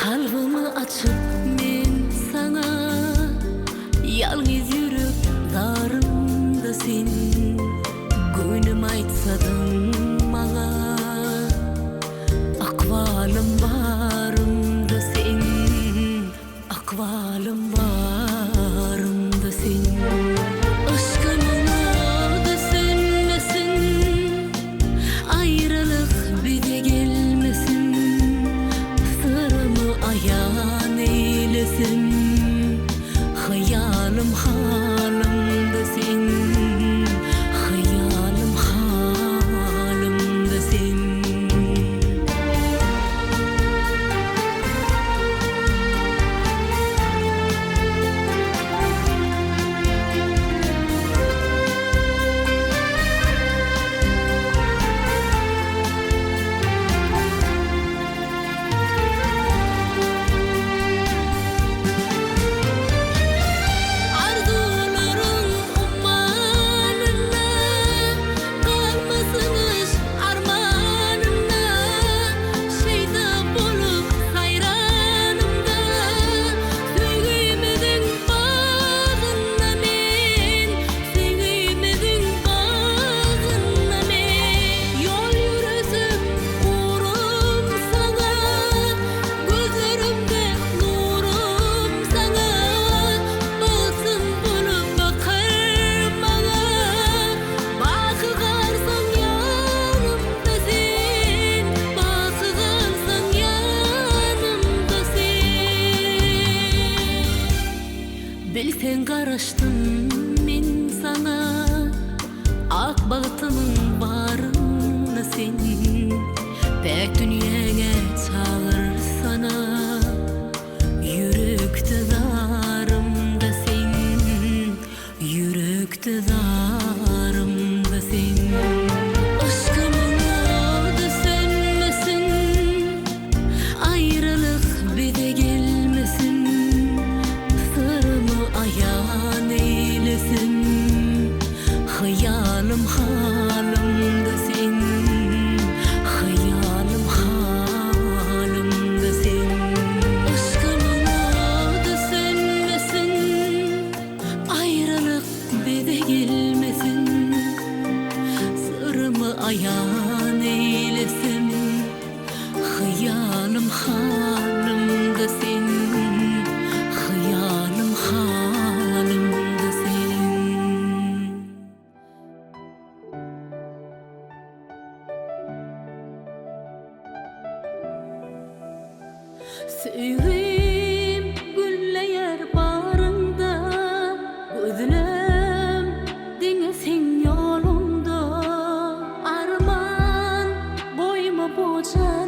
Kalbimi açıp men sana yalnız yürüp darımda sen gönlüm aytsadın bana akvalım barımda sen akvalım barımda sen aşkımına da sönmesin ayrılık bir de gelmesin sırrımı ayan eylesin hayalim halimda sen hayalim halimda sen Bilsen karıştım men sana ak bağıtının barını sen pek dünyaya çağır sana yürekte darımda sen yürekte darımda sen aşkımına da sönmesin ayrılık bir de gelmesin ayan eylesin hayalim halimda sen hayalim halimda sen aşkımına da sönmesin ayrılık bir de gelmesin sırrımı ayan eylesin hayalim halimda sen hayalim halimda sen Sevim güller barında gözlem dine sen yolunda arman boyma boca